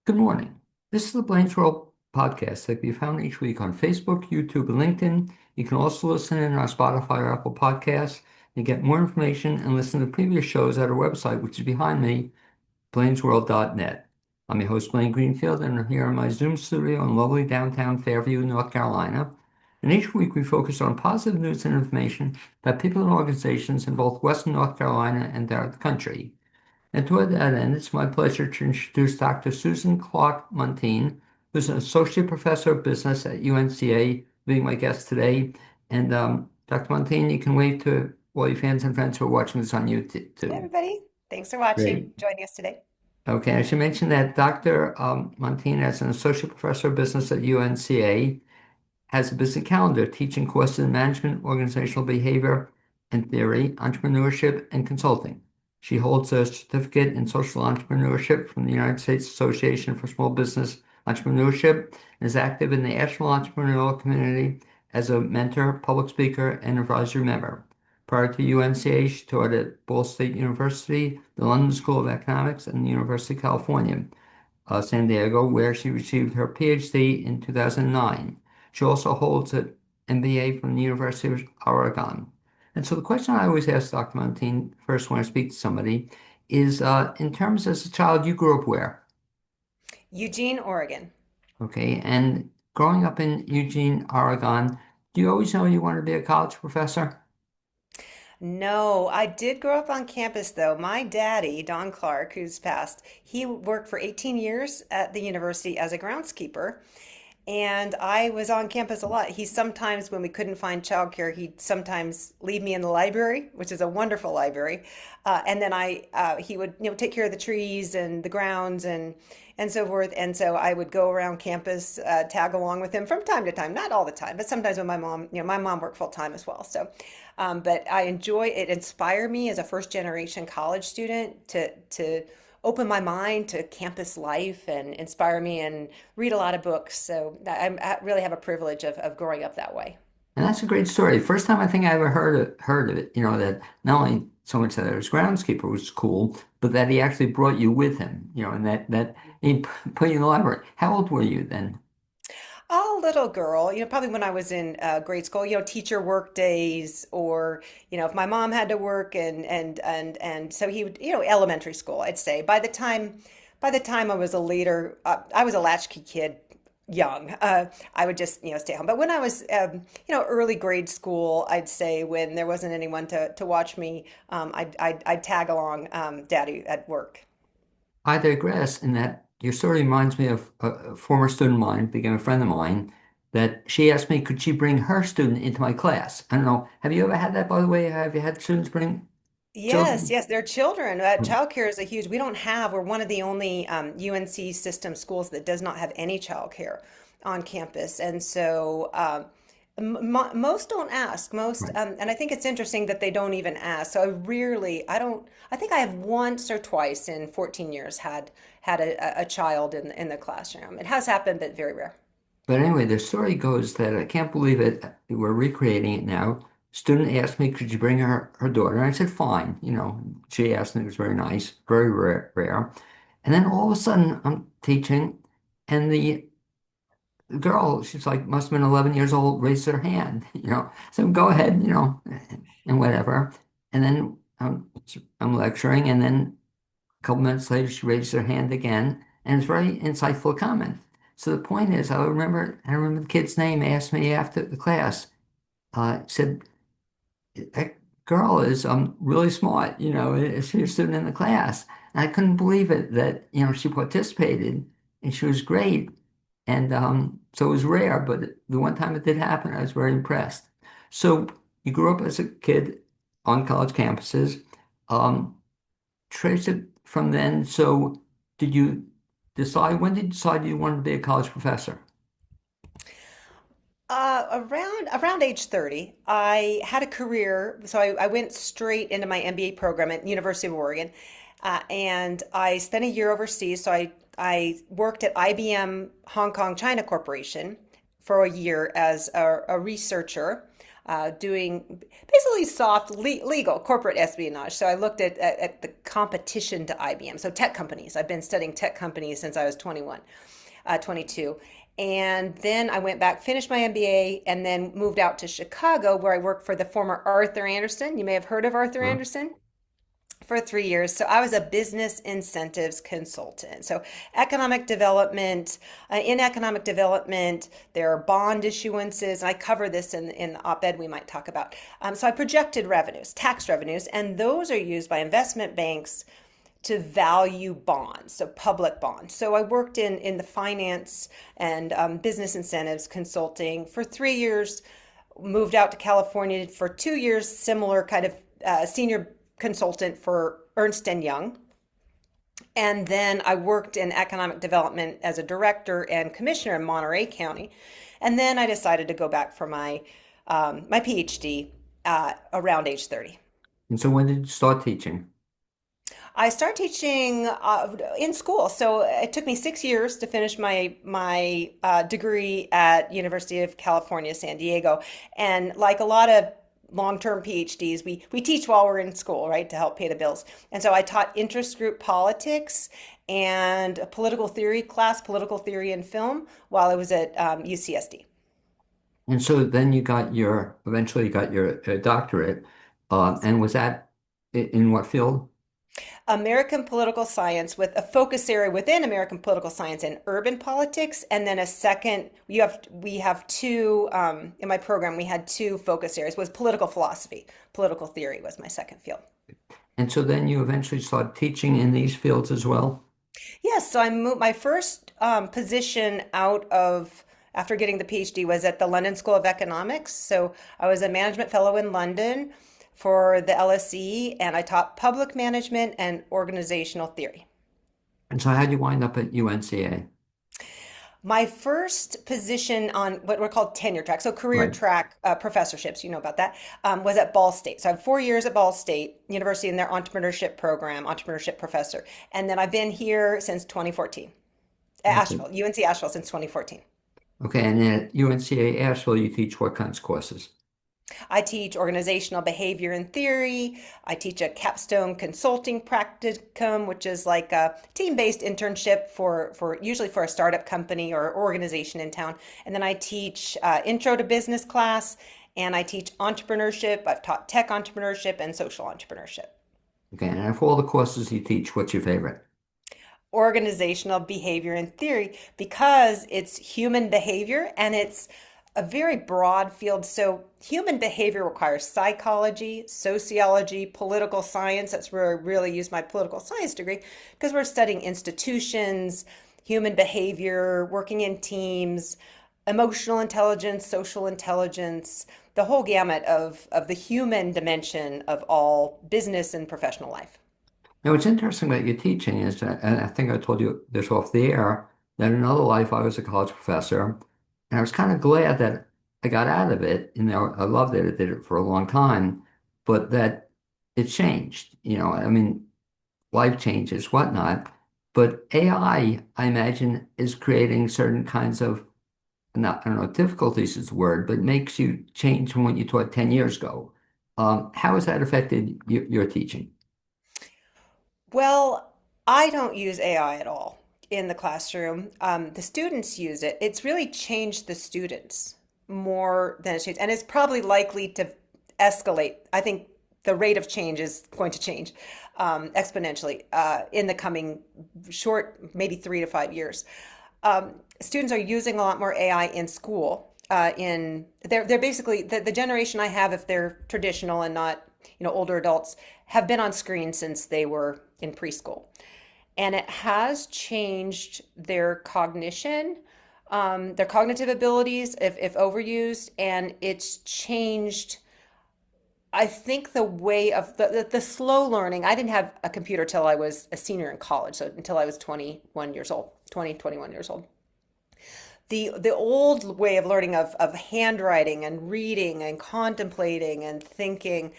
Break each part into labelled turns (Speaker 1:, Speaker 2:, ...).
Speaker 1: Good morning. This is the Blaine's World podcast that can be found each week on Facebook, YouTube, and LinkedIn. You can also listen in our Spotify or Apple Podcasts and get more information and listen to previous shows at our website, which is behind me, blainesworld.net. I'm your host, Blaine Greenfield, and I'm here in my Zoom studio in lovely downtown Fairview, North Carolina. And each week we focus on positive news and information about people and organizations in both Western North Carolina and throughout the country. And toward that end, it's my pleasure to introduce Dr. Susan Clark Muntean, who's an associate professor of business at UNCA, being my guest today. And Dr. Muntean, you can wave to all your fans and friends who are watching this on YouTube
Speaker 2: Hey,
Speaker 1: too.
Speaker 2: everybody. Thanks for watching,
Speaker 1: Great.
Speaker 2: joining us today.
Speaker 1: Okay, I should mention that Dr. Muntean is an associate professor of business at UNCA, has a busy calendar teaching courses in management, organizational behavior and theory, entrepreneurship, and consulting. She holds a certificate in social entrepreneurship from the United States Association for Small Business Entrepreneurship and is active in the Asheville entrepreneurial community as a mentor, public speaker, and advisory member. Prior to UNCA, she taught at Ball State University, the London School of Economics, and the University of California. San Diego, where she received her PhD in 2009. She also holds an MBA from the University of Oregon. And so the question I always ask Dr. Montine first when I speak to somebody is, in terms as a child, you grew up where?
Speaker 2: Eugene, Oregon.
Speaker 1: Okay, and growing up in Eugene, Oregon, do you always know you want to be a college professor?
Speaker 2: No, I did grow up on campus though. My daddy, Don Clark, who's passed, he worked for 18 years at the university as a groundskeeper. And I was on campus a lot. He sometimes, when we couldn't find childcare, he'd sometimes leave me in the library, which is a wonderful library. And then he would, take care of the trees and the grounds and so forth. And so I would go around campus, tag along with him from time to time, not all the time, but sometimes when my mom worked full time as well. So, but I enjoy it. Inspired me as a first generation college student to open my mind to campus life and inspire me and read a lot of books. So I really have a privilege of growing up that way.
Speaker 1: And that's a great story. First time I think I ever heard of it, that not only so much that it was groundskeeper, which is cool, but that he actually brought you with him, and that he put you in the library. How old were you then?
Speaker 2: A little girl, probably when I was in grade school, teacher work days, or if my mom had to work, and so he would, elementary school, I'd say. By the time I was a later, I was a latchkey kid, young. I would just stay home. But when I was early grade school, I'd say when there wasn't anyone to watch me, I'd tag along daddy at work.
Speaker 1: I digress in that your story reminds me of a former student of mine, became a friend of mine, that she asked me, could she bring her student into my class? I don't know. Have you ever had that, by the way? Have you had students bring
Speaker 2: Yes,
Speaker 1: children?
Speaker 2: yes, they're children. Childcare is a huge, we don't have, we're one of the only UNC system schools that does not have any childcare on campus. And so most don't ask,
Speaker 1: Right.
Speaker 2: and I think it's interesting that they don't even ask. So I think I have once or twice in 14 years had a child in the classroom. It has happened, but very rare.
Speaker 1: But anyway, the story goes that I can't believe it. We're recreating it now. Student asked me, could you bring her daughter? And I said, fine. She asked, and it was very nice, very rare. And then all of a sudden, I'm teaching, and the girl, she's like, must have been 11 years old, raised her hand, So go ahead, and whatever. And then I'm lecturing, and then a couple minutes later, she raised her hand again, and it's a very insightful comment. So the point is, I remember the kid's name, asked me after the class, said, that girl is really smart, she's a student in the class. And I couldn't believe it that, she participated and she was great. And so it was rare, but the one time it did happen, I was very impressed. So you grew up as a kid on college campuses. Um, Trace it from then. So did you when did you decide you wanted to be a college professor?
Speaker 2: Around age 30, I had a career. So I went straight into my MBA program at University of Oregon, and I spent a year overseas. So I worked at IBM Hong Kong China Corporation for a year as a researcher. doing basically soft legal corporate espionage. So I looked at the competition to IBM. So tech companies. I've been studying tech companies since I was 21, 22. And then I went back, finished my MBA, and then moved out to Chicago, where I worked for the former Arthur Andersen. You may have heard of Arthur
Speaker 1: Huh?
Speaker 2: Andersen for 3 years. So I was a business incentives consultant. So economic development, in economic development, there are bond issuances. And I cover this in the op-ed we might talk about. So I projected revenues, tax revenues, and those are used by investment banks to value bonds, so public bonds. So I worked in the finance and business incentives consulting for 3 years, moved out to California for 2 years, similar kind of senior consultant for Ernst& Young. And then I worked in economic development as a director and commissioner in Monterey County. And then I decided to go back for my PhD around age 30.
Speaker 1: And so when did you start teaching?
Speaker 2: I started teaching in school, so it took me 6 years to finish my degree at University of California, San Diego. And like a lot of long-term PhDs, we teach while we're in school, right, to help pay the bills. And so I taught interest group politics and a political theory class, political theory and film, while I was at UCSD.
Speaker 1: And so then eventually you got your doctorate. And was that in what field?
Speaker 2: American political science with a focus area within American political science and urban politics, and then a second. We have two in my program. We had two focus areas. Was political philosophy, political theory was my second field.
Speaker 1: And so then you eventually started teaching in these fields as well?
Speaker 2: Yes, so I moved my first position out of after getting the PhD was at the London School of Economics. So I was a management fellow in London for the LSE, and I taught public management and organizational theory.
Speaker 1: And so how'd you wind up at UNCA?
Speaker 2: My first position on what were called tenure track, so career
Speaker 1: Right.
Speaker 2: track professorships, you know about that, was at Ball State. So I have 4 years at Ball State University in their entrepreneurship program, entrepreneurship professor. And then I've been here since 2014,
Speaker 1: Okay.
Speaker 2: Asheville, UNC Asheville since 2014.
Speaker 1: Okay, and then at UNCA Asheville, you teach what kinds of courses?
Speaker 2: I teach organizational behavior and theory. I teach a capstone consulting practicum, which is like a team-based internship for usually for a startup company or organization in town. And then I teach intro to business class, and I teach entrepreneurship. I've taught tech entrepreneurship and social entrepreneurship.
Speaker 1: Okay, and of all the courses you teach, what's your favorite?
Speaker 2: Organizational behavior and theory because it's human behavior and it's a very broad field. So human behavior requires psychology, sociology, political science. That's where I really use my political science degree because we're studying institutions, human behavior, working in teams, emotional intelligence, social intelligence, the whole gamut of the human dimension of all business and professional life.
Speaker 1: Now, what's interesting about your teaching is that, and I think I told you this off the air, that in another life I was a college professor, and I was kind of glad that I got out of it. You know, I loved it. I did it for a long time, but that it changed. You know, I mean, life changes, whatnot. But I imagine, is creating certain kinds of, not, I don't know, difficulties is the word, but makes you change from what you taught 10 years ago. How has that affected your teaching?
Speaker 2: Well, I don't use AI at all in the classroom. The students use it. It's really changed the students more than it's changed, and it's probably likely to escalate. I think the rate of change is going to change exponentially in the coming short, maybe 3 to 5 years. Students are using a lot more AI in school. They're basically the generation I have, if they're traditional and not older adults, have been on screen since they were in preschool, and it has changed their cognition, their cognitive abilities if overused, and it's changed. I think the way of the slow learning. I didn't have a computer till I was a senior in college, so until I was 21 years old, 21 years old. The old way of learning of handwriting and reading and contemplating and thinking,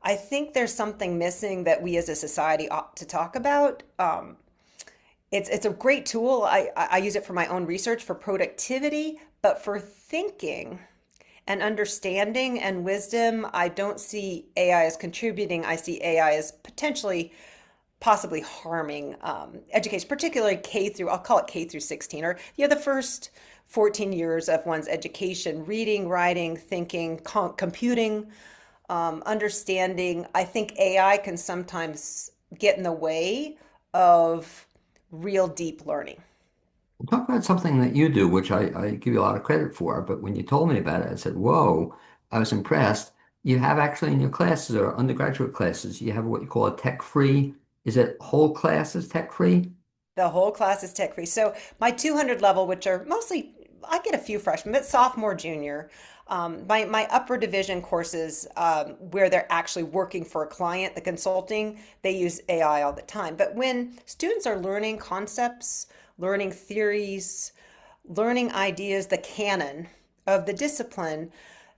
Speaker 2: I think there's something missing that we as a society ought to talk about. It's a great tool. I use it for my own research for productivity, but for thinking and understanding and wisdom. I don't see AI as contributing. I see AI as potentially possibly harming education, particularly K through, I'll call it K through 16, or the first 14 years of one's education, reading, writing, thinking, computing, understanding. I think AI can sometimes get in the way of real deep learning.
Speaker 1: Talk about something that you do, which I give you a lot of credit for, but when you told me about it, I said, whoa, I was impressed. You have actually in your classes or undergraduate classes, you have what you call a tech-free, is it whole classes tech-free?
Speaker 2: The whole class is tech free. So my 200 level, which are mostly, I get a few freshmen, but sophomore, junior. My upper division courses, where they're actually working for a client, the consulting, they use AI all the time. But when students are learning concepts, learning theories, learning ideas, the canon of the discipline,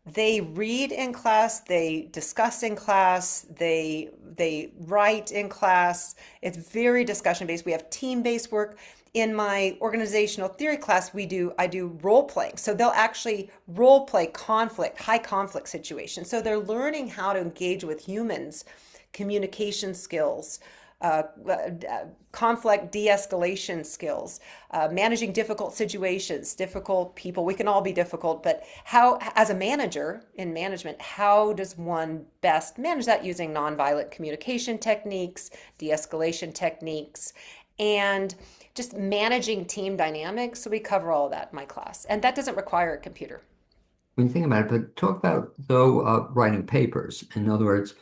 Speaker 2: they read in class, they discuss in class, they write in class. It's very discussion based. We have team based work. In my organizational theory class, I do role playing. So they'll actually role play conflict, high conflict situations. So they're learning how to engage with humans, communication skills, conflict de-escalation skills, managing difficult situations, difficult people. We can all be difficult, but how, as a manager in management, how does one best manage that using nonviolent communication techniques, de-escalation techniques, and just managing team dynamics? So we cover all of that in my class, and that doesn't require a computer.
Speaker 1: When you think about it, but talk about though writing papers. In other words,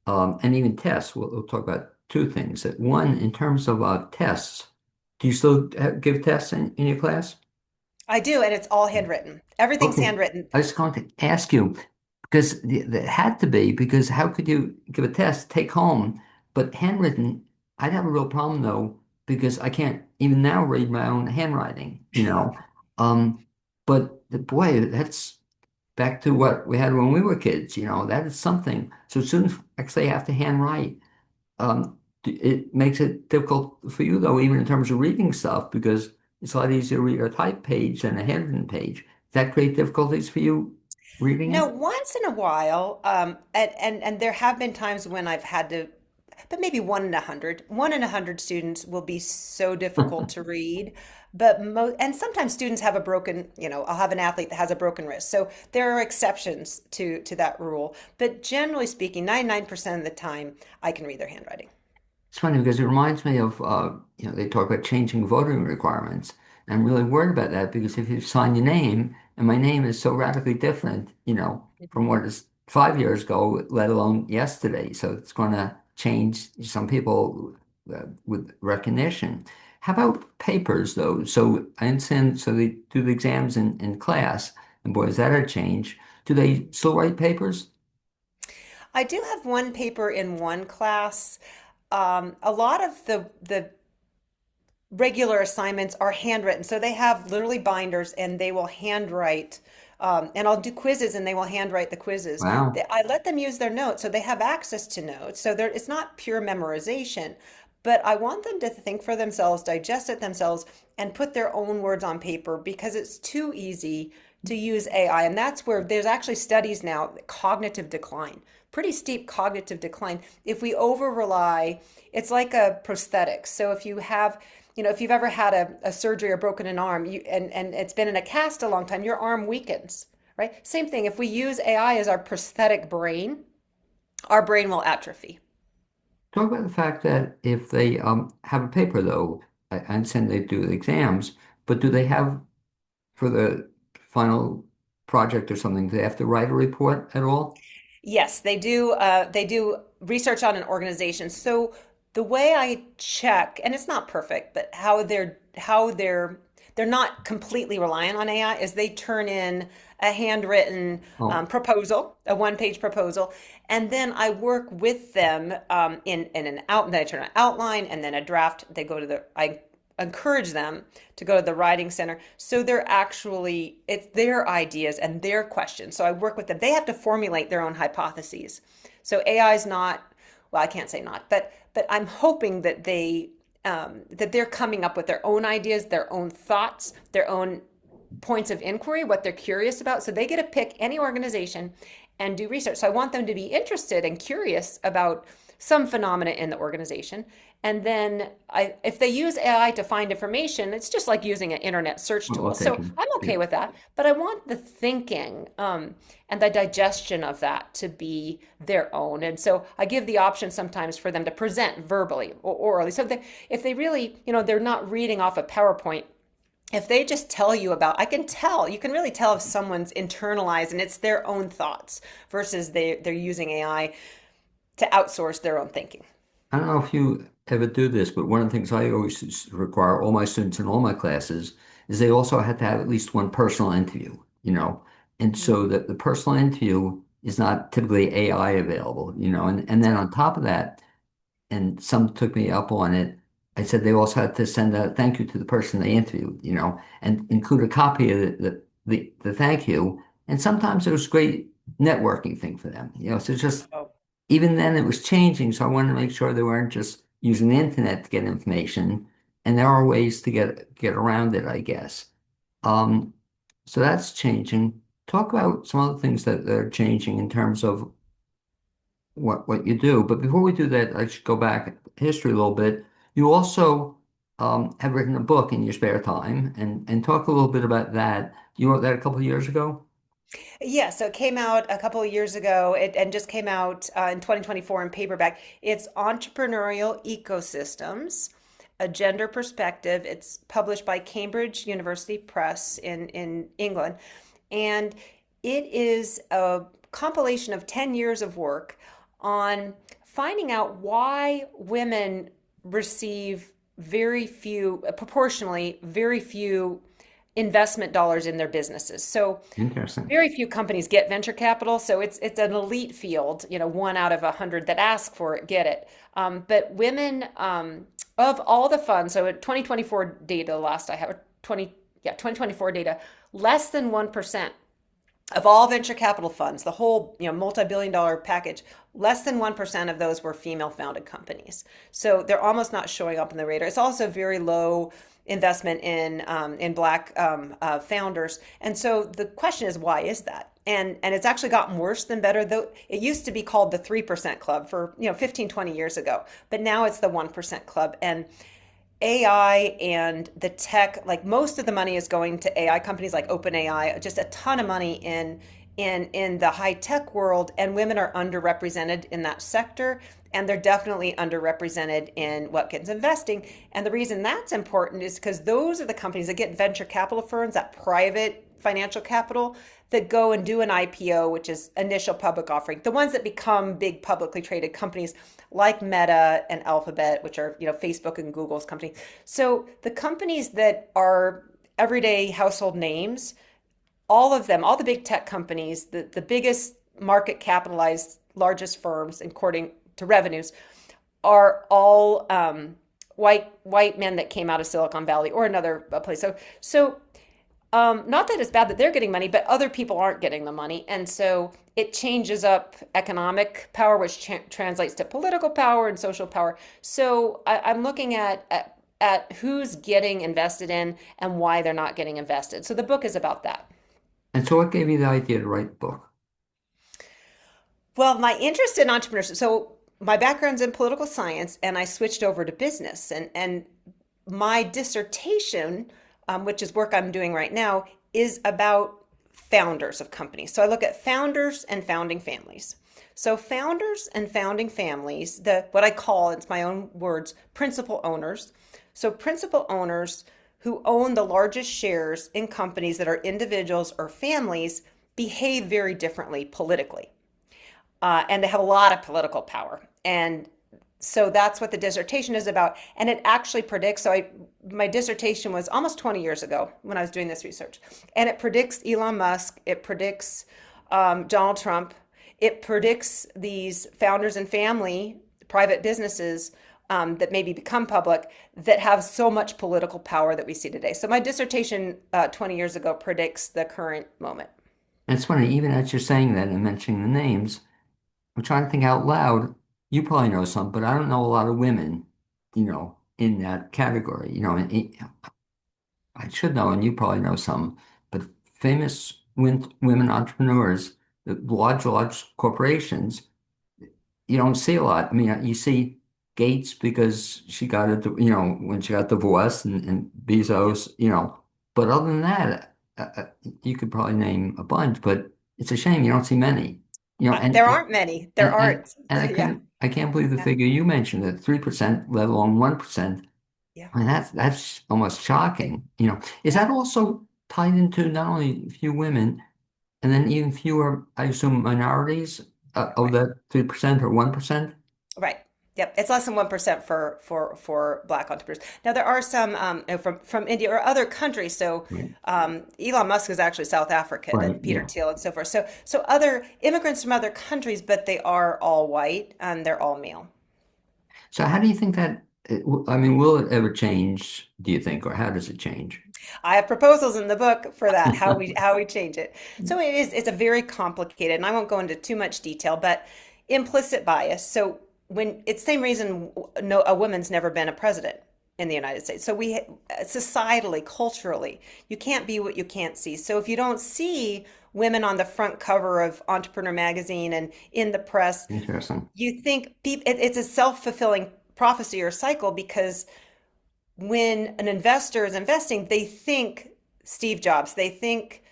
Speaker 1: and even tests. We'll talk about two things. That one, in terms of tests, do you still give tests in your class?
Speaker 2: I do, and it's all handwritten. Everything's
Speaker 1: Okay,
Speaker 2: handwritten.
Speaker 1: I was going to ask you because it had to be because how could you give a test, take home, but handwritten? I'd have a real problem though because I can't even now read my own handwriting, you know. Um, but boy, that's back to what we had when we were kids, you know. That is something. So students actually have to handwrite. It makes it difficult for you though, even in terms of reading stuff, because it's a lot easier to read a typed page than a handwritten page. Does that create difficulties for you reading
Speaker 2: No,
Speaker 1: it?
Speaker 2: once in a while, and there have been times when I've had to, but maybe one in a hundred. One in a hundred students will be so difficult to read. And sometimes students have a broken, I'll have an athlete that has a broken wrist. So there are exceptions to that rule. But generally speaking, 99% of the time, I can read their handwriting.
Speaker 1: It's funny because it reminds me of, they talk about changing voting requirements. And I'm really worried about that because if you sign your name, and my name is so radically different, from what is 5 years ago, let alone yesterday. So it's going to change some people with recognition. How about papers, though? So I understand, so they do the exams in class, and boy, is that a change. Do they still write papers?
Speaker 2: I do have one paper in one class. A lot of the regular assignments are handwritten. So they have literally binders and they will handwrite. And I'll do quizzes and they will handwrite the quizzes.
Speaker 1: Wow.
Speaker 2: I let them use their notes so they have access to notes. So it's not pure memorization, but I want them to think for themselves, digest it themselves, and put their own words on paper because it's too easy to use AI. And that's where there's actually studies now, cognitive decline, pretty steep cognitive decline. If we over rely, it's like a prosthetic. So if you've ever had a surgery or broken an arm, and it's been in a cast a long time, your arm weakens, right? Same thing. If we use AI as our prosthetic brain, our brain will atrophy.
Speaker 1: Talk about the fact that if they have a paper, though, I understand they do the exams, but do they have for the final project or something, do they have to write a report at all?
Speaker 2: Yes, they do. They do research on an organization. So the way I check, and it's not perfect, but how they're not completely reliant on AI is they turn in a handwritten
Speaker 1: Oh,
Speaker 2: proposal, a one-page proposal, and then I work with them in an out. Then I turn an outline and then a draft. I encourage them to go to the writing center. So it's their ideas and their questions. So I work with them. They have to formulate their own hypotheses. So AI is not, well, I can't say not, but I'm hoping that they're coming up with their own ideas, their own thoughts, their own points of inquiry, what they're curious about. So they get to pick any organization and do research. So I want them to be interested and curious about some phenomena in the organization. And then if they use AI to find information, it's just like using an internet search
Speaker 1: Well
Speaker 2: tool. So
Speaker 1: taken.
Speaker 2: I'm
Speaker 1: Yeah.
Speaker 2: okay with that. But I want the thinking and the digestion of that to be their own. And so I give the option sometimes for them to present verbally or orally. So if they really, they're not reading off a PowerPoint, if they just tell you about, I can tell, you can really tell if someone's internalized and it's their own thoughts versus they're using AI to outsource their own thinking.
Speaker 1: I don't know if you ever do this, but one of the things I always require all my students in all my classes is they also have to have at least one personal interview, you know, and so that the personal interview is not typically AI available, and then on top of that, and some took me up on it. I said they also had to send a thank you to the person they interviewed, and include a copy of the thank you. And sometimes it was a great networking thing for them, So just
Speaker 2: Oh,
Speaker 1: even then it was changing. So I wanted to make sure they weren't just using the internet to get information. And there are ways to get around it, I guess. Um, so that's changing. Talk about some other things that are changing in terms of what you do. But before we do that, I should go back history a little bit. You also have written a book in your spare time, and talk a little bit about that. You wrote that a couple of years ago.
Speaker 2: yeah, so it came out a couple of years ago and just came out in 2024 in paperback. It's Entrepreneurial Ecosystems, a Gender Perspective. It's published by Cambridge University Press in England. And it is a compilation of 10 years of work on finding out why women receive very few, proportionally, very few investment dollars in their businesses. So
Speaker 1: Interesting.
Speaker 2: very few companies get venture capital, so it's an elite field. One out of 100 that ask for it get it. But women, of all the funds, so at 2024 data, last I have 2024 data, less than 1% of all venture capital funds, the whole multi-billion-dollar package, less than 1% of those were female-founded companies. So they're almost not showing up on the radar. It's also very low investment in black founders. And so the question is, why is that? And it's actually gotten worse than better. Though it used to be called the 3% club for 15, 20 years ago, but now it's the 1% club. And AI and the tech, like most of the money is going to AI companies like OpenAI, just a ton of money in the high tech world, and women are underrepresented in that sector, and they're definitely underrepresented in what gets investing. And the reason that's important is because those are the companies that get venture capital firms, that private financial capital, that go and do an IPO, which is initial public offering. The ones that become big publicly traded companies like Meta and Alphabet, which are Facebook and Google's companies. So the companies that are everyday household names, all of them, all the big tech companies, the biggest market capitalized, largest firms, according to revenues, are all white men that came out of Silicon Valley or another place. So not that it's bad that they're getting money, but other people aren't getting the money, and so it changes up economic power, which translates to political power and social power. So I'm looking at who's getting invested in and why they're not getting invested. So the book is about that.
Speaker 1: And so what gave you the idea to write the book?
Speaker 2: Well, my interest in entrepreneurship. So my background's in political science, and I switched over to business. And my dissertation, which is work I'm doing right now, is about founders of companies. So I look at founders and founding families. So founders and founding families, the what I call, it's my own words, principal owners. So principal owners who own the largest shares in companies that are individuals or families behave very differently politically, and they have a lot of political power. And so that's what the dissertation is about. And it actually predicts. My dissertation was almost 20 years ago when I was doing this research, and it predicts Elon Musk. It predicts Donald Trump. It predicts these founders and family private businesses that maybe become public that have so much political power that we see today. So my dissertation 20 years ago predicts the current moment.
Speaker 1: And it's funny, even as you're saying that and mentioning the names, I'm trying to think out loud. You probably know some, but I don't know a lot of women, in that category. I should know, and you probably know some. famous women entrepreneurs, the large corporations, you don't see a lot. I mean, you see Gates because she got it, when she got divorced, and
Speaker 2: Yeah.
Speaker 1: Bezos, but other than that, you could probably name a bunch, but it's a shame you don't see many, you know,
Speaker 2: There aren't many. There
Speaker 1: and, and,
Speaker 2: aren't.
Speaker 1: and
Speaker 2: Yeah.
Speaker 1: I can't believe the
Speaker 2: Yeah.
Speaker 1: figure you mentioned, that 3%, let alone 1%.
Speaker 2: Yeah.
Speaker 1: I mean, that's almost shocking. Is
Speaker 2: Yeah.
Speaker 1: that also tied into not only few women, and then even fewer, I assume, minorities of
Speaker 2: Right.
Speaker 1: that 3% or 1%?
Speaker 2: Right. Yep. It's less than 1% for Black entrepreneurs. Now there are some from India or other countries. So
Speaker 1: Right.
Speaker 2: Elon Musk is actually South African,
Speaker 1: Right.
Speaker 2: and Peter
Speaker 1: Yeah.
Speaker 2: Thiel and so forth. So other immigrants from other countries, but they are all white and they're all male.
Speaker 1: So how do you think that, I mean, will it ever change, do you think, or how does it change?
Speaker 2: I have proposals in the book for that, how we change it. So it's a very complicated, and I won't go into too much detail, but implicit bias. So when it's the same reason no a woman's never been a president in the United States. So we societally, culturally, you can't be what you can't see. So if you don't see women on the front cover of Entrepreneur magazine and in the press,
Speaker 1: Interesting.
Speaker 2: you think it's a self-fulfilling prophecy or cycle because when an investor is investing, they think Steve Jobs, they think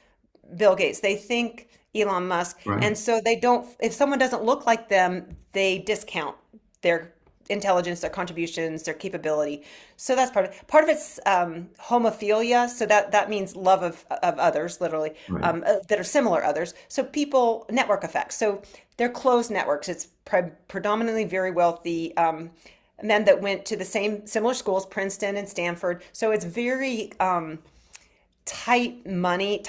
Speaker 2: Bill Gates, they think Elon Musk.
Speaker 1: Right.
Speaker 2: And so they don't, if someone doesn't look like them, they discount their intelligence, their contributions, their capability. So that's part of it's homophilia. So that means love of others, literally,
Speaker 1: Right.
Speaker 2: that are similar others. So people, network effects. So they're closed networks. It's predominantly very wealthy men that went to the same similar schools, Princeton and Stanford. So it's very tight knit money,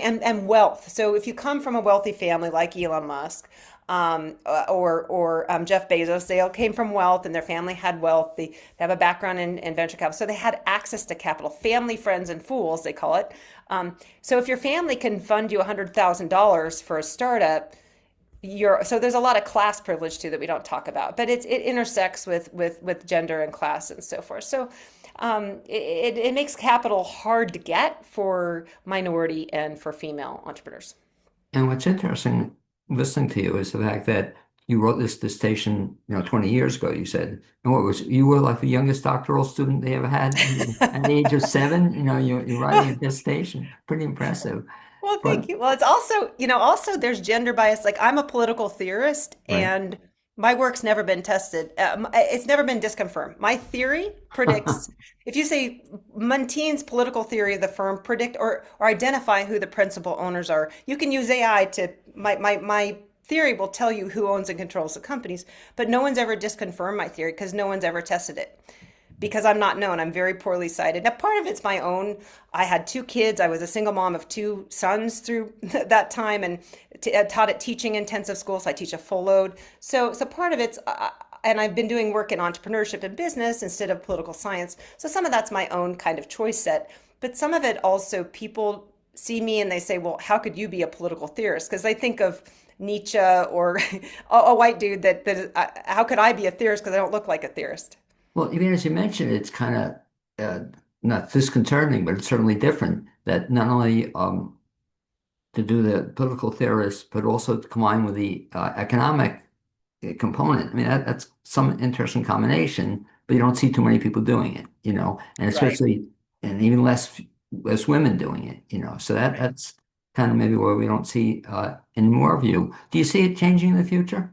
Speaker 2: and wealth. So if you come from a wealthy family like Elon Musk, or Jeff Bezos, they all came from wealth and their family had wealth. They have a background in venture capital. So they had access to capital, family, friends, and fools, they call it. So if your family can fund you $100,000 for a startup, so there's a lot of class privilege too that we don't talk about, but it intersects with gender and class and so forth. So it makes capital hard to get for minority and for female entrepreneurs.
Speaker 1: And what's interesting listening to you is the fact that you wrote this dissertation, 20 years ago, you said. And what was, you were like the youngest doctoral student they ever had at the age of 7, you're writing a dissertation. Pretty impressive.
Speaker 2: Well,
Speaker 1: But,
Speaker 2: thank you. Well, it's also, also there's gender bias. Like I'm a political theorist
Speaker 1: right.
Speaker 2: and my work's never been tested. It's never been disconfirmed. My theory predicts, if you say Muntean's political theory of the firm predict or identify who the principal owners are, you can use AI to, my theory will tell you who owns and controls the companies, but no one's ever disconfirmed my theory because no one's ever tested it because I'm not known. I'm very poorly sighted. Now, part of it's my own. I had 2 kids. I was a single mom of 2 sons through that time, and taught at teaching intensive schools. So I teach a full load. So part of it's, and I've been doing work in entrepreneurship and business instead of political science. So some of that's my own kind of choice set, but some of it also people see me and they say, well, how could you be a political theorist? Because they think of Nietzsche or a white dude how could I be a theorist because I don't look like a theorist.
Speaker 1: Well, even as you mentioned, it's kind of not disconcerting, but it's certainly different that not only to do the political theorist, but also to combine with the economic component. I mean, that's some interesting combination, but you don't see too many people doing it, and
Speaker 2: Right.
Speaker 1: especially, and even less women doing it, So
Speaker 2: Right.
Speaker 1: that's kind of maybe where we don't see any more of you. Do you see it changing in the future?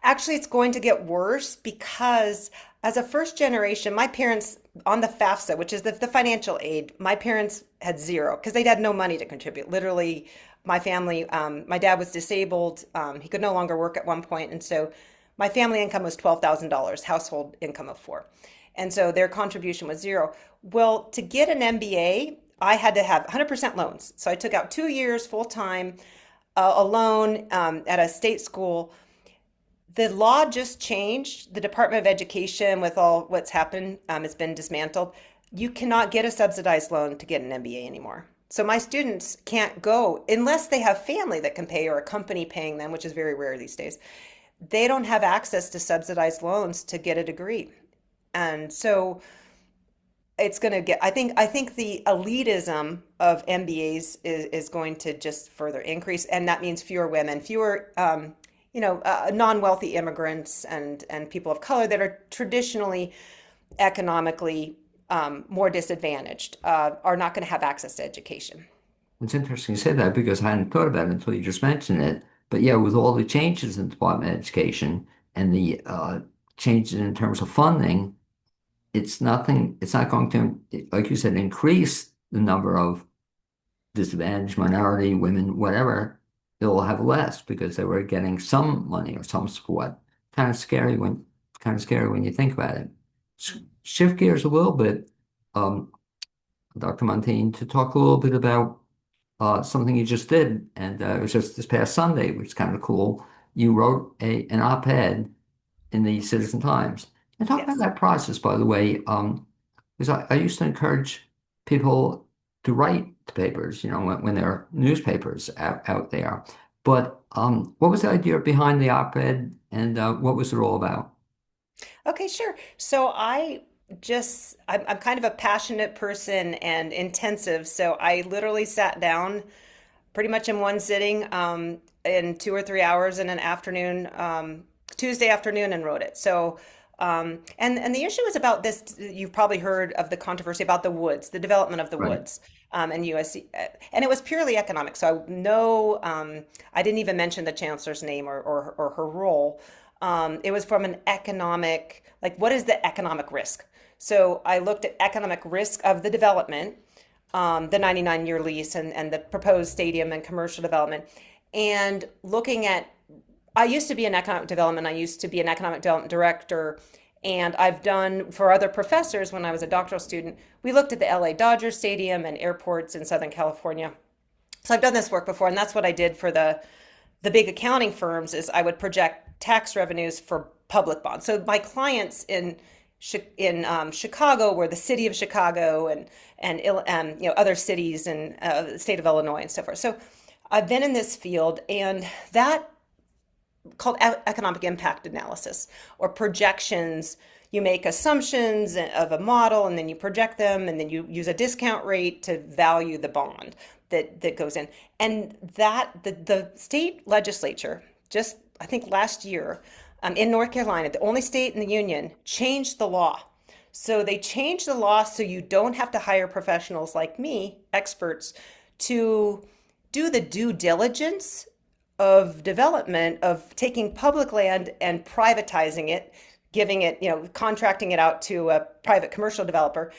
Speaker 2: Actually, it's going to get worse because as a first generation, my parents on the FAFSA, which is the financial aid, my parents had zero because they'd had no money to contribute. Literally, my family, my dad was disabled. He could no longer work at one point, and so my family income was $12,000, household income of four. And so their contribution was zero. Well, to get an MBA, I had to have 100% loans. So I took out 2 years full time, a loan at a state school. The law just changed. The Department of Education, with all what's happened, it's been dismantled. You cannot get a subsidized loan to get an MBA anymore. So my students can't go unless they have family that can pay or a company paying them, which is very rare these days. They don't have access to subsidized loans to get a degree. And so it's going to get, I think the elitism of MBAs is going to just further increase, and that means fewer women, fewer non-wealthy immigrants and people of color that are traditionally economically more disadvantaged are not going to have access to education.
Speaker 1: It's interesting you say that because I hadn't thought about it until you just mentioned it. But yeah, with all the changes in the Department of Education and the changes in terms of funding, it's not going to, like you said, increase the number of disadvantaged minority women, whatever. They'll have less because they were getting some money or some support. Kind of scary when you think about it. Shift gears a little bit, um, Dr. Muntean, to talk a little bit about something you just did, and it was just this past Sunday, which is kind of cool. You wrote an op-ed in the Citizen Times. And talk about
Speaker 2: Yes.
Speaker 1: that process, by the way, because I used to encourage people to write the papers, when there are newspapers out there. But what was the idea behind the op-ed, and what was it all about?
Speaker 2: Okay, sure. So I'm kind of a passionate person and intensive. So I literally sat down pretty much in one sitting in 2 or 3 hours in an afternoon, Tuesday afternoon, and wrote it. So, and the issue is about this. You've probably heard of the controversy about the woods, the development of the
Speaker 1: Right.
Speaker 2: woods, and USC, and it was purely economic. So no, I didn't even mention the chancellor's name or her role. It was from an economic, like, what is the economic risk? So I looked at economic risk of the development, the 99-year lease and the proposed stadium and commercial development, and looking at, I used to be in economic development. I used to be an economic development director, and I've done for other professors when I was a doctoral student. We looked at the LA Dodger Stadium and airports in Southern California. So I've done this work before, and that's what I did for the big accounting firms is I would project tax revenues for public bonds. So my clients in Chicago were the city of Chicago and other cities in the state of Illinois and so forth. So I've been in this field, and that called economic impact analysis or projections. You make assumptions of a model and then you project them and then you use a discount rate to value the bond that goes in. And that the state legislature just, I think last year, in North Carolina, the only state in the union, changed the law. So they changed the law so you don't have to hire professionals like me, experts, to do the due diligence of development of taking public land and privatizing it, giving it, contracting it out to a private commercial developer.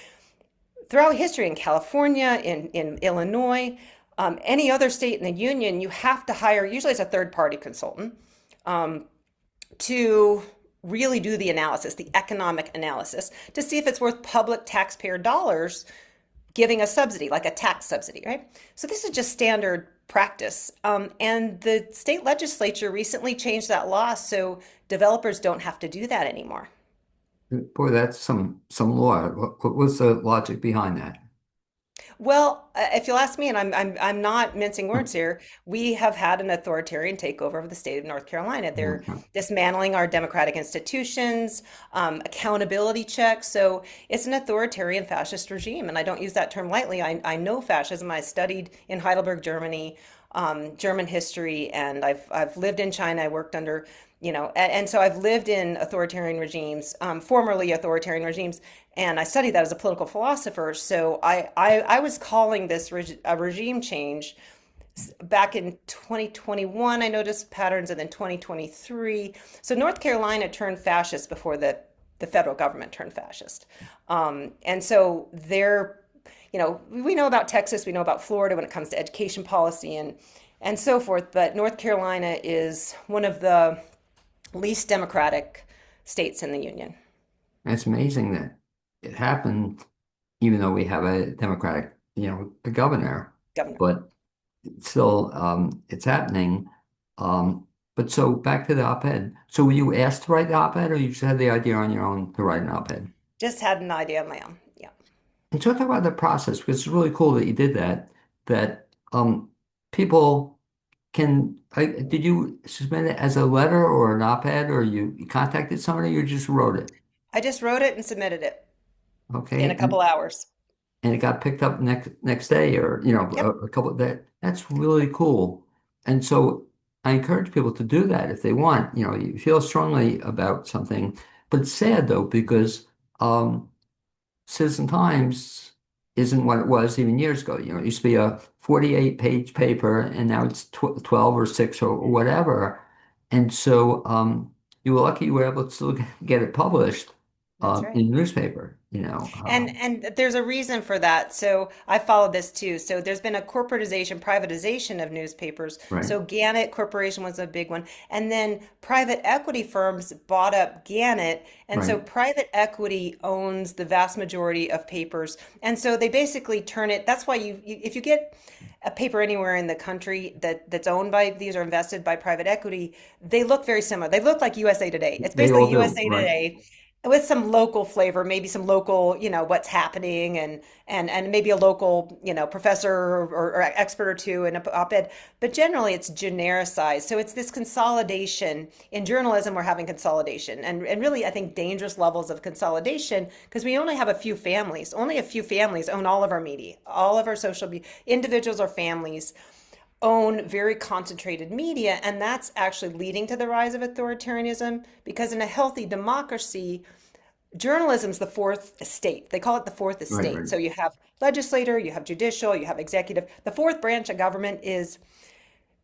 Speaker 2: Throughout history in California, in Illinois, any other state in the union, you have to hire, usually it's a third party consultant, um, to really do the analysis, the economic analysis, to see if it's worth public taxpayer dollars giving a subsidy, like a tax subsidy, right? So this is just standard practice. And the state legislature recently changed that law so developers don't have to do that anymore.
Speaker 1: Boy, that's some law. What was the logic behind that?
Speaker 2: Well, if you'll ask me, and I'm not mincing words here, we have had an authoritarian takeover of the state of North Carolina. They're
Speaker 1: Okay.
Speaker 2: dismantling our democratic institutions, accountability checks. So it's an authoritarian fascist regime, and I don't use that term lightly. I know fascism. I studied in Heidelberg, Germany, German history, and I've lived in China. I worked under, and so I've lived in authoritarian regimes, formerly authoritarian regimes, and I studied that as a political philosopher. So I was calling this a regime change back in 2021. I noticed patterns, and then 2023. So North Carolina turned fascist before the federal government turned fascist, and so we know about Texas, we know about Florida when it comes to education policy and so forth, but North Carolina is one of the least democratic states in the union.
Speaker 1: It's amazing that it happened, even though we have a Democratic, a governor,
Speaker 2: Governor.
Speaker 1: but still, it's happening. But so back to the op-ed. So were you asked to write the op-ed, or you just had the idea on your own to write an op-ed?
Speaker 2: Just had an idea of my own. Yeah.
Speaker 1: And so talk about the process because it's really cool that you did that. That people did you submit it as a letter or an op-ed, or you contacted somebody, or you just wrote it?
Speaker 2: I just wrote it and submitted it. in
Speaker 1: Okay,
Speaker 2: a couple hours.
Speaker 1: and it got picked up next day, or
Speaker 2: Yep,
Speaker 1: a couple of that. That's really cool. And so I encourage people to do that if they want. You feel strongly about something, but it's sad though because Citizen Times isn't what it was even years ago. It used to be a 48-page paper, and now it's tw 12 or 6 or whatever. And so you were lucky you were able to still get it published
Speaker 2: that's right.
Speaker 1: in the newspaper.
Speaker 2: And there's a reason for that. So I followed this too. So there's been a corporatization, privatization of newspapers.
Speaker 1: Right,
Speaker 2: So Gannett Corporation was a big one. And then private equity firms bought up Gannett. And so
Speaker 1: right.
Speaker 2: private equity owns the vast majority of papers. And so they basically turn it. That's why if you get a paper anywhere in the country that's owned by these or invested by private equity, they look very similar. They look like USA Today. It's
Speaker 1: They
Speaker 2: basically
Speaker 1: all do,
Speaker 2: USA
Speaker 1: right?
Speaker 2: Today with some local flavor, maybe some local, what's happening and maybe a local, professor or expert or two in a op-ed. But generally it's genericized. So it's this consolidation. In journalism, we're having consolidation and really I think dangerous levels of consolidation because we only have a few families. Only a few families own all of our media, all of our social media, individuals or families own very concentrated media, and that's actually leading to the rise of authoritarianism because in a healthy democracy, journalism's the fourth estate. They call it the fourth
Speaker 1: Right,
Speaker 2: estate.
Speaker 1: right.
Speaker 2: So you have legislator, you have judicial, you have executive. The fourth branch of government is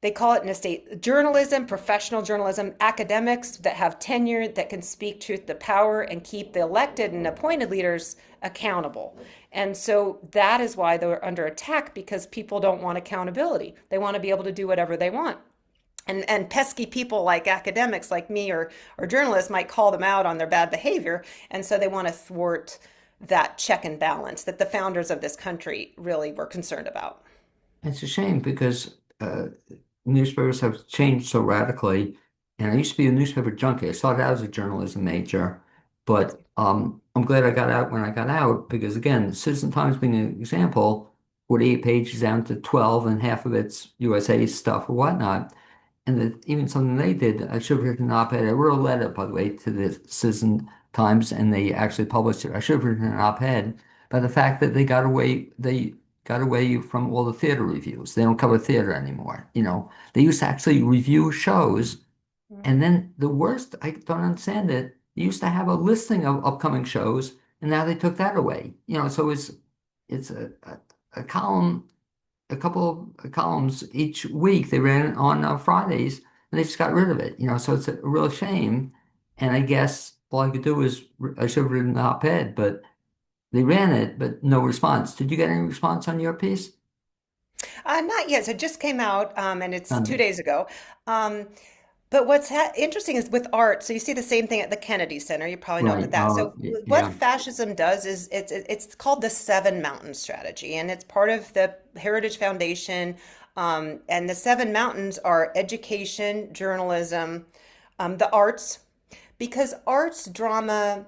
Speaker 2: they call it an estate. Journalism, professional journalism, academics that have tenure that can speak truth to power and keep the elected and appointed leaders accountable. And so that is why they're under attack because people don't want accountability. They want to be able to do whatever they want. And pesky people like academics like me or journalists might call them out on their bad behavior. And so they want to thwart that check and balance that the founders of this country really were concerned about.
Speaker 1: It's a shame because newspapers have changed so radically. And I used to be a newspaper junkie. I started out as a journalism major, but I'm glad I got out when I got out because, again, Citizen Times being an example, 48 pages down to 12, and half of it's USA stuff or whatnot. And even something they did, I should have written an op-ed. I wrote a letter, by the way, to the Citizen Times, and they actually published it. I should have written an op-ed by the fact that they got away from all the theater reviews. They don't cover theater anymore. They used to actually review shows, and then the worst, I don't understand it. They used to have a listing of upcoming shows, and now they took that away. So it's a column, a couple of columns each week. They ran it on Fridays, and they just got rid of it. So it's a real shame. And I guess all I could do is I should have written an op-ed, but they ran it, but no response. Did you get any response on your piece?
Speaker 2: Not yet. So it just came out, and it's two
Speaker 1: None.
Speaker 2: days ago. Um, but what's interesting is with art. So you see the same thing at the Kennedy Center. You probably know
Speaker 1: Right.
Speaker 2: about that. So what
Speaker 1: Yeah.
Speaker 2: fascism does is it's called the Seven Mountains Strategy, and it's part of the Heritage Foundation. And the Seven Mountains are education, journalism, the arts, because arts, drama,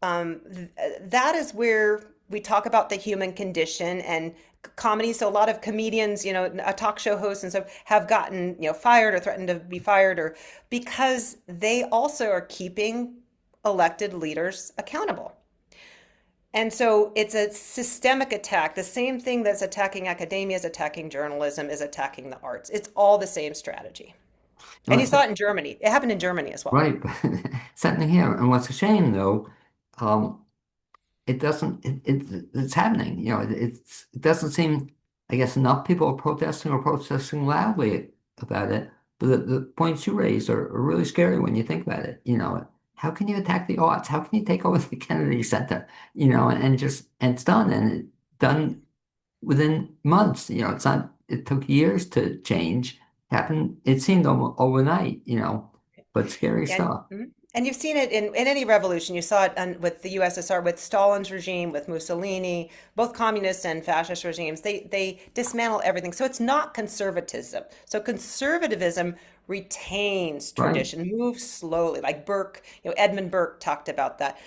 Speaker 2: that is where we talk about the human condition and comedy. So a lot of comedians, a talk show host and stuff have gotten, fired or threatened to be fired or because they also are keeping elected leaders accountable. And so it's a systemic attack. The same thing that's attacking academia is attacking journalism, is attacking the arts. It's all the same strategy.
Speaker 1: No,
Speaker 2: And you saw it in Germany. It happened in Germany as well.
Speaker 1: right. It's happening here. And what's a shame, though, um, it doesn't it's happening. It doesn't seem, I guess, enough people are protesting or protesting loudly about it. But the points you raised are really scary when you think about it. How can you attack the arts? How can you take over the Kennedy Center? And it's done, and done within months. It took years to change. Happened, it seemed almost overnight, but scary
Speaker 2: And
Speaker 1: stuff.
Speaker 2: and you've seen it in any revolution. You saw it with the USSR, with Stalin's regime, with Mussolini, both communist and fascist regimes. They dismantle everything. So it's not conservatism. So conservatism retains
Speaker 1: Right.
Speaker 2: tradition, moves slowly. Like Burke, Edmund Burke talked about that.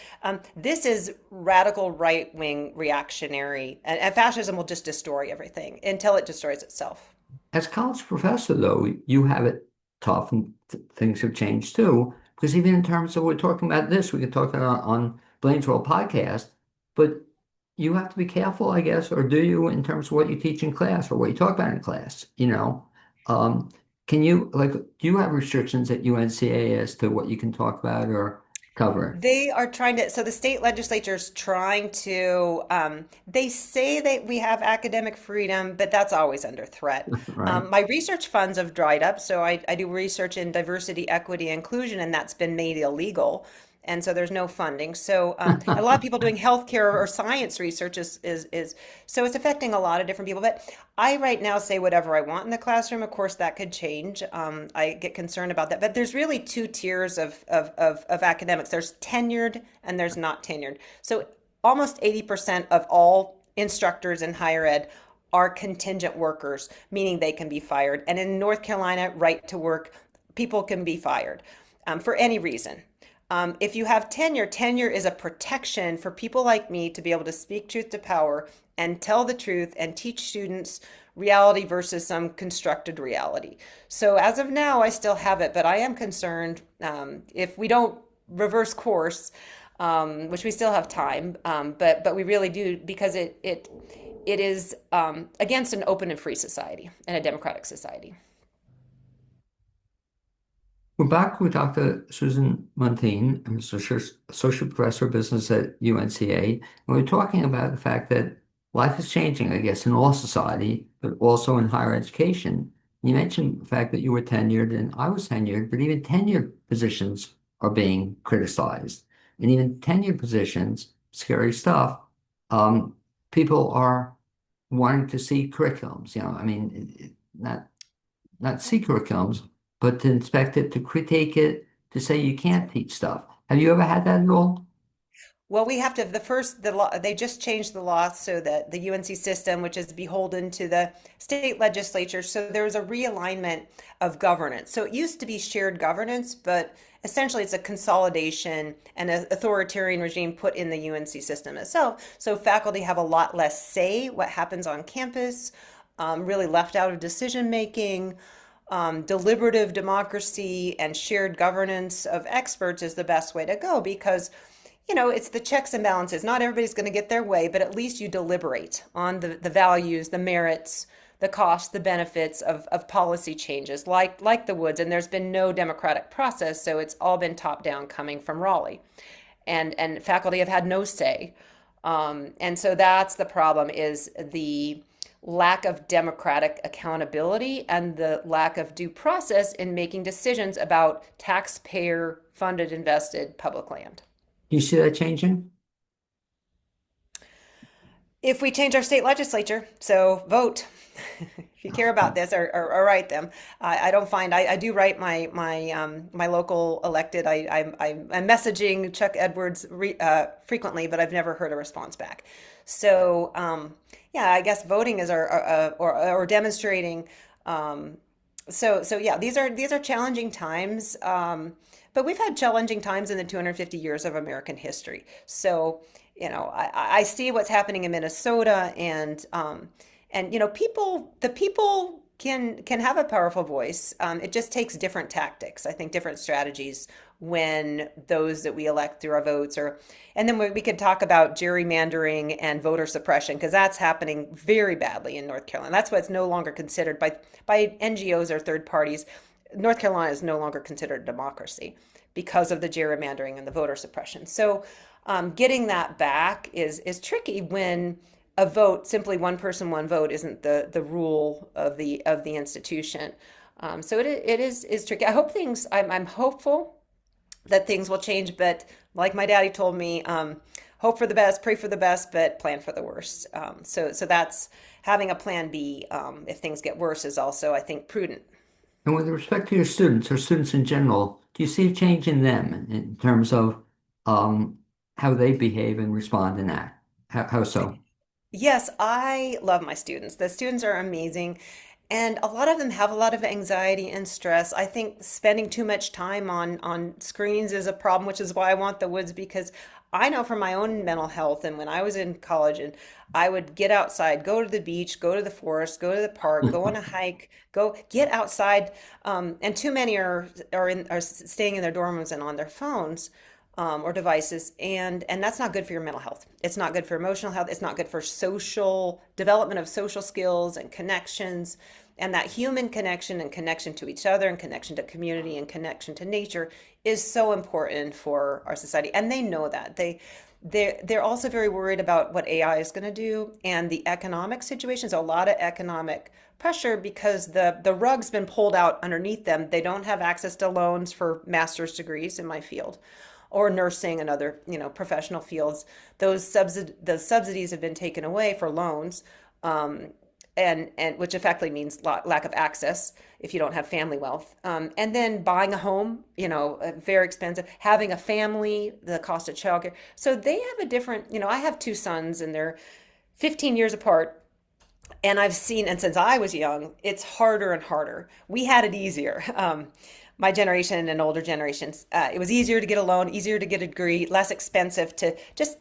Speaker 2: This is radical right wing reactionary, and fascism will just destroy everything until it destroys itself.
Speaker 1: As college professor, though, you have it tough, and things have changed too. Because even in terms of we're talking about this, we could talk on Blaine's World podcast, but you have to be careful, I guess, or do you in terms of what you teach in class or what you talk about in class, you know? Um, can you like do you have restrictions at UNCA as to what you can talk about or cover?
Speaker 2: They are trying to, so the state legislature is trying to, they say that we have academic freedom, but that's always under threat.
Speaker 1: Right?
Speaker 2: My research funds have dried up, so I do research in diversity, equity, inclusion, and that's been made illegal. And so there's no funding. So a lot of people doing healthcare or science research is so it's affecting a lot of different people. But I right now say whatever I want in the classroom. Of course, that could change. I get concerned about that. But there's really two tiers of academics. There's tenured and there's not tenured. So almost 80% of all instructors in higher ed are contingent workers, meaning they can be fired. And in North Carolina, right to work, people can be fired for any reason. If you have tenure, tenure is a protection for people like me to be able to speak truth to power and tell the truth and teach students reality versus some constructed reality. So as of now, I still have it, but I am concerned if we don't reverse course, which we still have time, but we really do because it is against an open and free society and a democratic society.
Speaker 1: We're back with Dr. Susan Muntean, who's associate professor of business at UNCA. And we're talking about the fact that life is changing, I guess, in all society, but also in higher education. You mentioned the fact that you were tenured and I was tenured, but even tenured positions are being criticized. And even tenured positions, scary stuff, um, people are wanting to see curriculums, I mean, not see curriculums, but to inspect it, to critique it, to say you can't teach stuff. Have you ever had that at all?
Speaker 2: Well, we have to, the law, they just changed the law so that the UNC system, which is beholden to the state legislature, so there's a realignment of governance. So it used to be shared governance, but essentially it's a consolidation and an authoritarian regime put in the UNC system itself. So faculty have a lot less say what happens on campus, really left out of decision making. Deliberative democracy and shared governance of experts is the best way to go because it's the checks and balances. Not everybody's going to get their way, but at least you deliberate on the values, the merits, the costs, the benefits of policy changes like the Woods. And there's been no democratic process, so it's all been top down coming from Raleigh. And faculty have had no say. And so that's the problem is the lack of democratic accountability and the lack of due process in making decisions about taxpayer funded invested public land.
Speaker 1: Do you see that changing?
Speaker 2: If we change our state legislature, so vote. If you care about this, or write them. I don't find I do write my local elected. I'm messaging Chuck Edwards frequently, but I've never heard a response back. So yeah, I guess voting is or demonstrating. So yeah, these are challenging times. But we've had challenging times in the 250 years of American history. So, I see what's happening in Minnesota and the people can have a powerful voice. It just takes different tactics. I think different strategies when those that we elect through our votes and then we could talk about gerrymandering and voter suppression because that's happening very badly in North Carolina. That's what's no longer considered by NGOs or third parties. North Carolina is no longer considered a democracy because of the gerrymandering and the voter suppression. So getting that back is tricky when a vote, simply one person, one vote, isn't the rule of the institution. So it is tricky. I'm hopeful that things will change, but like my daddy told me, hope for the best, pray for the best, but plan for the worst. So that's having a plan B if things get worse is also, I think, prudent.
Speaker 1: And with respect to your students or students in general, do you see a change in them in terms of um, how they behave and respond and act? How so?
Speaker 2: Yes, I love my students. The students are amazing. And a lot of them have a lot of anxiety and stress. I think spending too much time on screens is a problem, which is why I want the Woods because I know from my own mental health and when I was in college and I would get outside, go to the beach, go to the forest, go to the park, go on a hike, go get outside. And too many are staying in their dorm rooms and on their phones. or devices, and that's not good for your mental health. It's not good for emotional health. It's not good for social development of social skills and connections. And that human connection and connection to each other and connection to community and connection to nature is so important for our society. And they know that. They're also very worried about what AI is going to do and the economic situations. A lot of economic pressure because the rug's been pulled out underneath them. They don't have access to loans for master's degrees in my field or nursing and other, professional fields. Those subsidies have been taken away for loans, and which effectively means lack of access if you don't have family wealth. And then buying a home, very expensive. Having a family, the cost of childcare. So they have a different. I have two sons, and they're 15 years apart. And I've seen, and since I was young, it's harder and harder. We had it easier. My generation and older generations, it was easier to get a loan, easier to get a degree, less expensive to just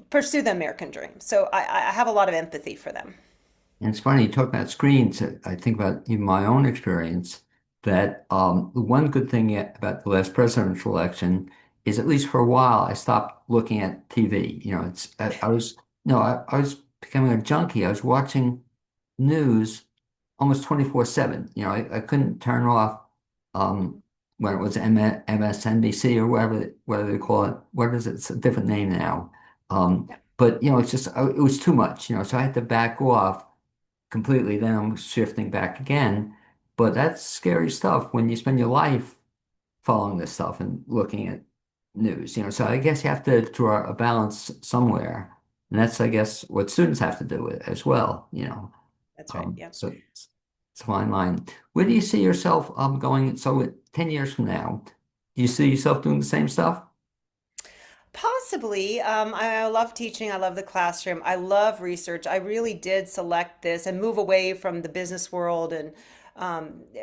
Speaker 2: pursue the American dream. So I have a lot of empathy for them.
Speaker 1: And it's funny, you talk about screens. I think about even my own experience that the one good thing about the last presidential election is at least for a while, I stopped looking at TV. I was, no, I was becoming a junkie. I was watching news almost 24/7. I couldn't turn off um, when it was MSNBC or whatever they call it. What is it? It's a different name now. But it's just it was too much. So I had to back off completely. Then I'm shifting back again. But that's scary stuff when you spend your life following this stuff and looking at news. So I guess you have to draw a balance somewhere. And that's, I guess, what students have to do as well.
Speaker 2: That's right. Yeah.
Speaker 1: So it's a fine line. Where do you see yourself going? So 10 years from now, do you see yourself doing the same stuff?
Speaker 2: Possibly. I love teaching. I love the classroom. I love research. I really did select this and move away from the business world and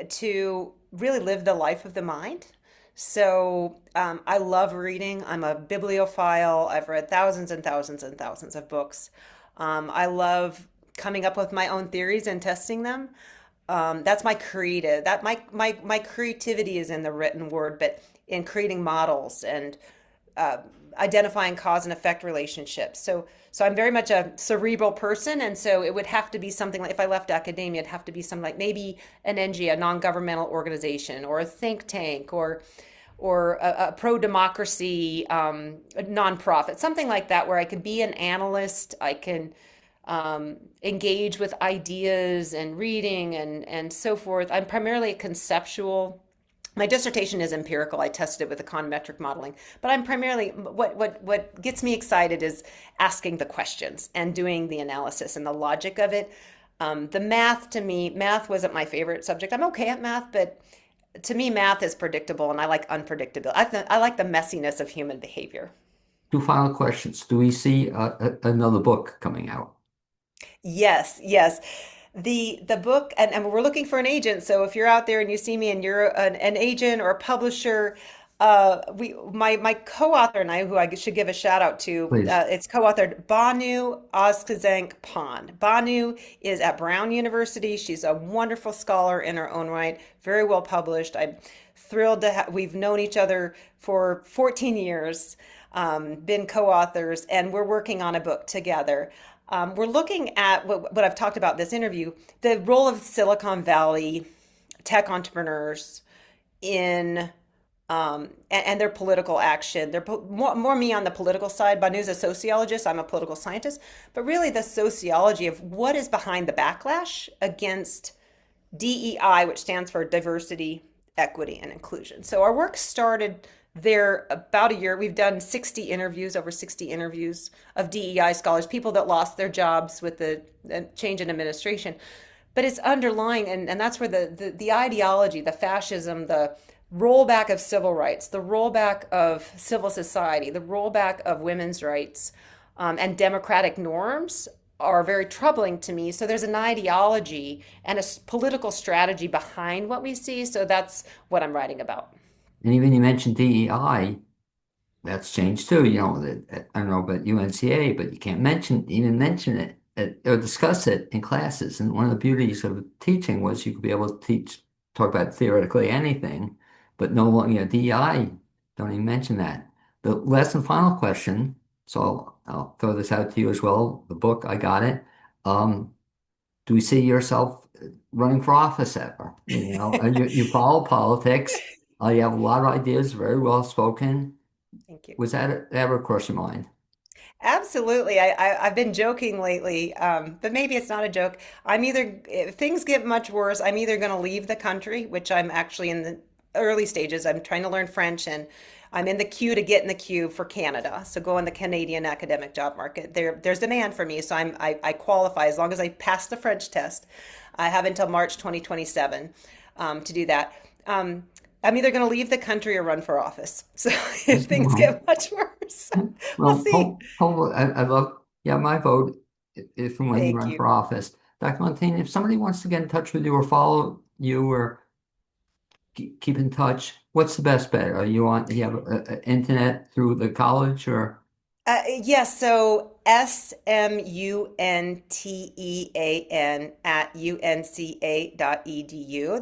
Speaker 2: to really live the life of the mind. So I love reading. I'm a bibliophile. I've read thousands and thousands and thousands of books. I love coming up with my own theories and testing them. That's my creative. My creativity is in the written word, but in creating models and uh, identifying cause and effect relationships. So I'm very much a cerebral person, and so it would have to be something like if I left academia, it'd have to be something like maybe an NGO, a non-governmental organization, or a think tank, or a pro-democracy nonprofit, something like that, where I could be an analyst. I can engage with ideas and reading and so forth. I'm primarily a conceptual. My dissertation is empirical. I tested it with econometric modeling, but I'm primarily what gets me excited is asking the questions and doing the analysis and the logic of it. The math to me, math wasn't my favorite subject. I'm okay at math, but to me, math is predictable, and I like unpredictability. I like the messiness of human behavior.
Speaker 1: Two final questions. Do we see another book coming out?
Speaker 2: Yes, yes. The book, and we're looking for an agent. So if you're out there and you see me and you're an agent or a publisher, my co-author and I, who I should give a shout out to,
Speaker 1: Please.
Speaker 2: it's co-authored Banu Ozkazank Pond. Banu is at Brown University. She's a wonderful scholar in her own right, very well published. I'm thrilled to have, we've known each other for 14 years, been co-authors, and we're working on a book together. We're looking at what I've talked about in this interview, the role of Silicon Valley tech entrepreneurs in and their political action. They're more me on the political side. Banu's a sociologist. I'm a political scientist. But really, the sociology of what is behind the backlash against DEI, which stands for diversity, equity, and inclusion. So our work started there about a year. We've done 60 interviews, over 60 interviews of DEI scholars, people that lost their jobs with the change in administration. But it's underlying, and that's where the ideology, the fascism, the rollback of civil rights, the rollback of civil society, the rollback of women's rights, and democratic norms are very troubling to me. So there's an ideology and a political strategy behind what we see. So that's what I'm writing about.
Speaker 1: And even you mentioned DEI, that's changed too. I don't know about UNCA, but you can't even mention it or discuss it in classes. And one of the beauties of teaching was you could be able to talk about theoretically anything, but no longer, DEI, don't even mention that. the last and final question, so I'll throw this out to you as well. The book, I got it. Um, do you see yourself running for office ever? And you follow politics. You have a lot of ideas, very well spoken.
Speaker 2: Thank you.
Speaker 1: Was that ever cross your mind?
Speaker 2: Absolutely. I've been joking lately, but maybe it's not a joke. If things get much worse, I'm either going to leave the country, which I'm actually in the early stages. I'm trying to learn French and I'm in the queue to get in the queue for Canada. So go in the Canadian academic job market. There's demand for me, so I qualify as long as I pass the French test. I have until March 2027 to do that. I'm either going to leave the country or run for office. So if things
Speaker 1: Well,
Speaker 2: get much worse, we'll
Speaker 1: well,
Speaker 2: see.
Speaker 1: I love, yeah, my vote if and when you
Speaker 2: Thank
Speaker 1: run
Speaker 2: you.
Speaker 1: for office. Dr. Muntean, if somebody wants to get in touch with you or follow you or keep in touch, what's the best bet? You have internet through the college or?
Speaker 2: Yes, so Smuntean at unca.edu.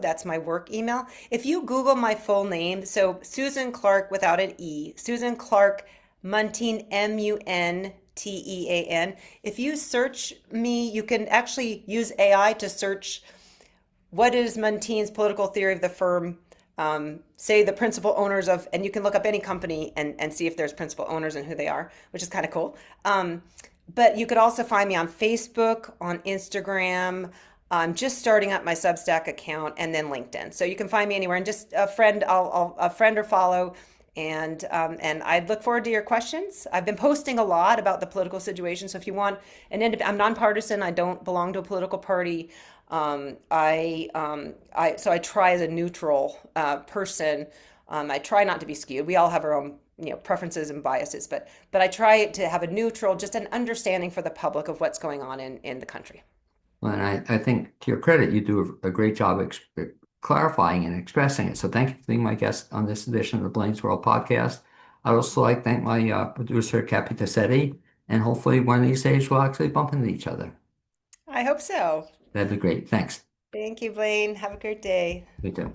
Speaker 2: That's my work email. If you Google my full name, so Susan Clark without an E, Susan Clark Muntean, Muntean. If you search me, you can actually use AI to search what is Muntean's political theory of the firm? Say the principal owners of, and you can look up any company and see if there's principal owners and who they are, which is kind of cool. But you could also find me on Facebook, on Instagram. I'm just starting up my Substack account and then LinkedIn. So you can find me anywhere and just a friend, I'll a friend or follow. And I'd look forward to your questions. I've been posting a lot about the political situation. So if you want I'm nonpartisan. I don't belong to a political party. So I try as a neutral person. I try not to be skewed. We all have our own, preferences and biases, but I try to have a neutral, just an understanding for the public of what's going on in the country.
Speaker 1: Well, and I think to your credit, you do a great job clarifying and expressing it. So thank you for being my guest on this edition of the Blaine's World podcast. I also like to thank my producer, Cappy Tassetti, and hopefully one of these days we'll actually bump into each other.
Speaker 2: I hope so.
Speaker 1: That'd be great. Thanks.
Speaker 2: Thank you, Blaine. Have a great day.
Speaker 1: You too.